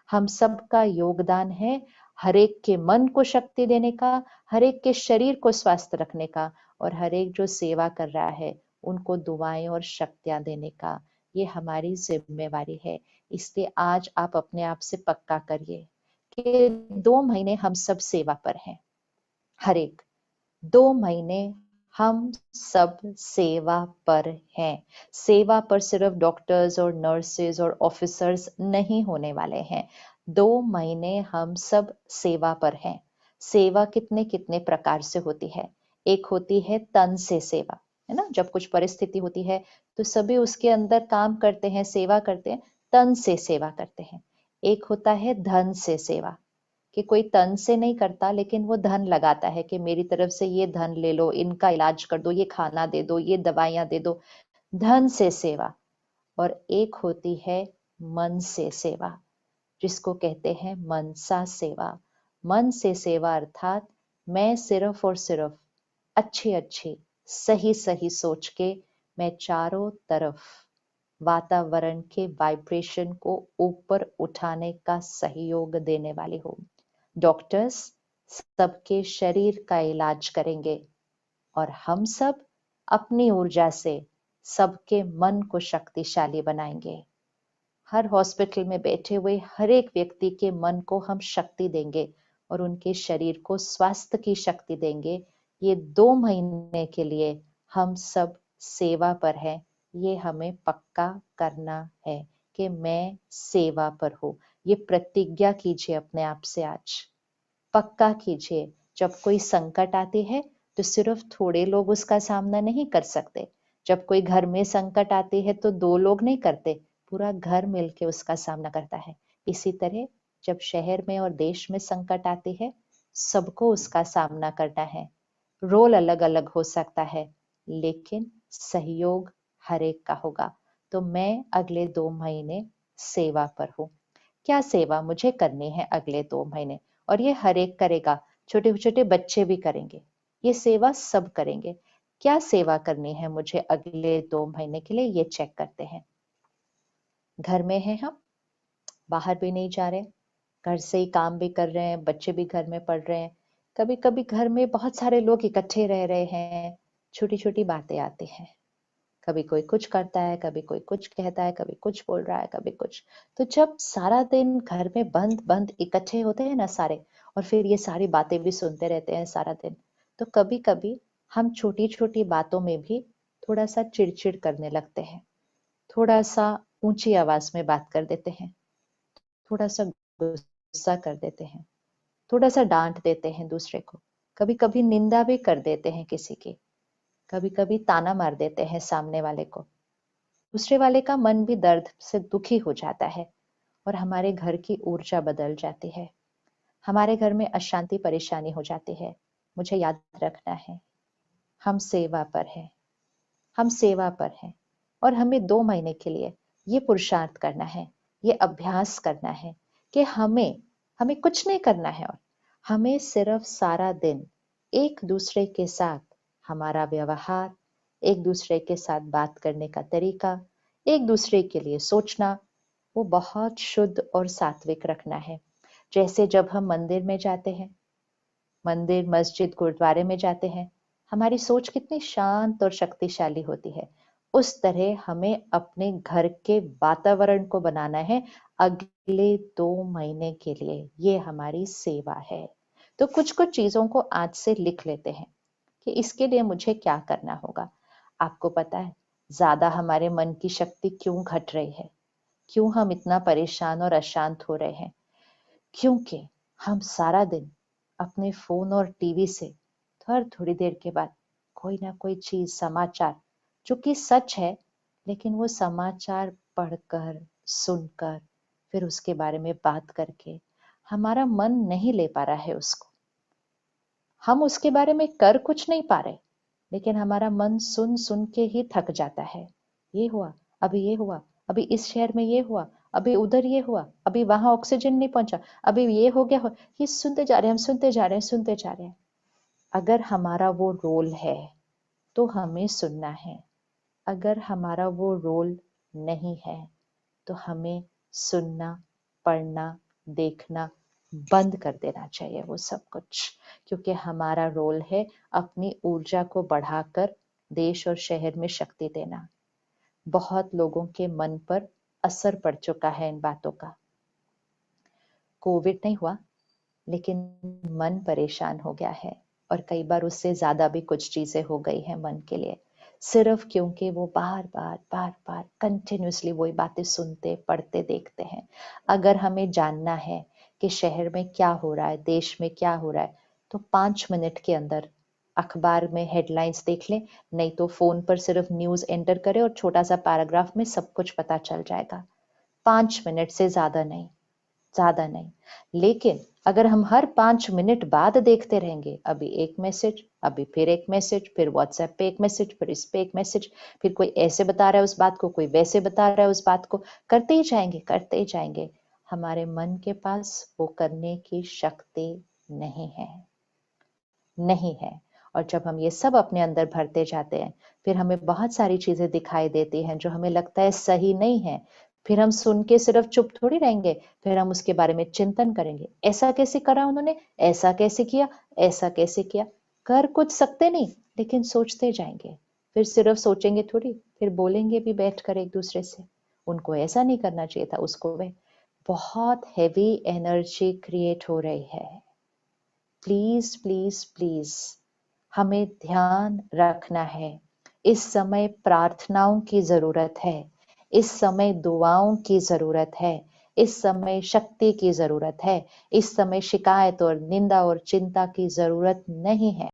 हम सबका योगदान है हर एक के मन को शक्ति देने का, हर एक के शरीर को स्वस्थ रखने का, और हर एक जो सेवा कर रहा है उनको दुआएं और शक्तियां देने का। ये हमारी जिम्मेवारी है। इसलिए आज आप अपने आप से पक्का करिए कि 2 महीने हम सब सेवा पर हैं। हर एक 2 महीने हम सब सेवा पर हैं। सेवा पर सिर्फ डॉक्टर्स और नर्सेज और ऑफिसर्स नहीं होने वाले हैं। 2 महीने हम सब सेवा पर हैं। सेवा कितने कितने प्रकार से होती है। एक होती है तन से सेवा, है ना, जब कुछ परिस्थिति होती है तो सभी उसके अंदर काम करते हैं, सेवा करते हैं, तन से सेवा करते हैं। एक होता है धन से सेवा, कि कोई तन से नहीं करता लेकिन वो धन लगाता है कि मेरी तरफ से ये धन ले लो, इनका इलाज कर दो, ये खाना दे दो, ये दवाइयां दे दो, धन से सेवा। और एक होती है मन से सेवा, जिसको कहते हैं मनसा सेवा। मन से सेवा अर्थात मैं सिर्फ और सिर्फ अच्छी अच्छी सही सही सोच के मैं चारों तरफ वातावरण के वाइब्रेशन को ऊपर उठाने का सहयोग देने वाली हूँ। डॉक्टर्स सबके शरीर का इलाज करेंगे और हम सब अपनी ऊर्जा से सबके मन को शक्तिशाली बनाएंगे। हर हॉस्पिटल में बैठे हुए हर एक व्यक्ति के मन को हम शक्ति देंगे और उनके शरीर को स्वास्थ्य की शक्ति देंगे। ये 2 महीने के लिए हम सब सेवा पर हैं। ये हमें पक्का करना है कि मैं सेवा पर हूँ। ये प्रतिज्ञा कीजिए अपने आप से आज, पक्का कीजिए। जब कोई संकट आती है तो सिर्फ थोड़े लोग उसका सामना नहीं कर सकते। जब कोई घर में संकट आती है तो 2 लोग नहीं करते, पूरा घर मिलके उसका सामना करता है। इसी तरह जब शहर में और देश में संकट आती है, सबको उसका सामना करना है। रोल अलग अलग हो सकता है लेकिन सहयोग हर एक का होगा। तो मैं अगले 2 महीने सेवा पर हूँ। क्या सेवा मुझे करनी है अगले 2 महीने, और ये हर एक करेगा, छोटे छोटे बच्चे भी करेंगे, ये सेवा सब करेंगे। क्या सेवा करनी है मुझे अगले 2 महीने के लिए, ये चेक करते हैं। घर में हैं हम, बाहर भी नहीं जा रहे, घर से ही काम भी कर रहे हैं, बच्चे भी घर में पढ़ रहे हैं। कभी कभी घर में बहुत सारे लोग इकट्ठे रह रहे हैं, छोटी छोटी बातें आती हैं। कभी कोई कुछ करता है, कभी कोई कुछ कहता है, कभी कुछ बोल रहा है, कभी कुछ। तो जब सारा दिन घर में बंद बंद इकट्ठे होते हैं ना सारे, और फिर ये सारी बातें भी सुनते रहते हैं सारा दिन, तो कभी कभी हम छोटी छोटी बातों में भी थोड़ा सा चिड़चिड़ करने लगते हैं, थोड़ा सा ऊंची आवाज में बात कर देते हैं, थोड़ा सा गुस्सा कर देते हैं, थोड़ा सा डांट देते हैं दूसरे को, कभी कभी निंदा भी कर देते हैं किसी की, कभी कभी ताना मार देते हैं सामने वाले को। दूसरे वाले का मन भी दर्द से दुखी हो जाता है और हमारे घर की ऊर्जा बदल जाती है, हमारे घर में अशांति परेशानी हो जाती है। मुझे याद रखना है, हम सेवा पर हैं, हम सेवा पर हैं, और हमें 2 महीने के लिए ये पुरुषार्थ करना है, ये अभ्यास करना है कि हमें हमें कुछ नहीं करना है, और हमें सिर्फ सारा दिन एक दूसरे के साथ हमारा व्यवहार, एक दूसरे के साथ बात करने का तरीका, एक दूसरे के लिए सोचना, वो बहुत शुद्ध और सात्विक रखना है। जैसे जब हम मंदिर में जाते हैं, मंदिर मस्जिद गुरुद्वारे में जाते हैं, हमारी सोच कितनी शांत और शक्तिशाली होती है। उस तरह हमें अपने घर के वातावरण को बनाना है अगले 2 महीने के लिए। ये हमारी सेवा है। तो कुछ कुछ चीजों को आज से लिख लेते हैं कि इसके लिए मुझे क्या करना होगा। आपको पता है ज्यादा हमारे मन की शक्ति क्यों घट रही है, क्यों हम इतना परेशान और अशांत हो रहे हैं? क्योंकि हम सारा दिन अपने फोन और टीवी से हर थोड़ी देर के बाद कोई ना कोई चीज, समाचार, जो कि सच है, लेकिन वो समाचार पढ़कर, सुनकर, फिर उसके बारे में बात करके हमारा मन नहीं ले पा रहा है उसको। हम उसके बारे में कर कुछ नहीं पा रहे, लेकिन हमारा मन सुन सुन के ही थक जाता है। ये हुआ, अभी ये हुआ, अभी इस शहर में ये हुआ, अभी उधर ये हुआ, अभी वहां ऑक्सीजन नहीं पहुंचा, अभी ये हो गया ये सुनते जा रहे हैं, हम सुनते जा रहे हैं, सुनते जा रहे हैं। अगर हमारा वो रोल है तो हमें सुनना है, अगर हमारा वो रोल नहीं है तो हमें सुनना, पढ़ना देखना बंद कर देना चाहिए वो सब कुछ, क्योंकि हमारा रोल है अपनी ऊर्जा को बढ़ाकर देश और शहर में शक्ति देना। बहुत लोगों के मन पर असर पड़ चुका है इन बातों का। कोविड नहीं हुआ, लेकिन मन परेशान हो गया है, और कई बार उससे ज्यादा भी कुछ चीजें हो गई हैं मन के लिए, सिर्फ क्योंकि वो बार बार कंटिन्यूअसली वही बातें सुनते पढ़ते देखते हैं। अगर हमें जानना है कि शहर में क्या हो रहा है, देश में क्या हो रहा है, तो 5 मिनट के अंदर अखबार में हेडलाइंस देख लें, नहीं तो फोन पर सिर्फ न्यूज एंटर करें और छोटा सा पैराग्राफ में सब कुछ पता चल जाएगा। 5 मिनट से ज्यादा नहीं। लेकिन अगर हम हर 5 मिनट बाद देखते रहेंगे, अभी एक मैसेज, अभी फिर एक मैसेज, फिर व्हाट्सएप पे एक मैसेज, फिर इस पे एक मैसेज, फिर कोई ऐसे बता रहा है उस बात को, कोई वैसे बता रहा है उस बात को, करते ही जाएंगे। हमारे मन के पास वो करने की शक्ति नहीं है, नहीं है। और जब हम ये सब अपने अंदर भरते जाते हैं, फिर हमें बहुत सारी चीजें दिखाई देती हैं जो हमें लगता है सही नहीं है। फिर हम सुन के सिर्फ चुप थोड़ी रहेंगे, फिर हम उसके बारे में चिंतन करेंगे, ऐसा कैसे करा उन्होंने, ऐसा कैसे किया, ऐसा कैसे किया। कर कुछ सकते नहीं, लेकिन सोचते जाएंगे। फिर सिर्फ सोचेंगे थोड़ी, फिर बोलेंगे भी बैठ कर एक दूसरे से, उनको ऐसा नहीं करना चाहिए था, उसको वे। बहुत हैवी एनर्जी क्रिएट हो रही है। प्लीज प्लीज प्लीज, हमें ध्यान रखना है। इस समय प्रार्थनाओं की जरूरत है, इस समय दुआओं की जरूरत है, इस समय शक्ति की जरूरत है। इस समय शिकायत और निंदा और चिंता की जरूरत नहीं है।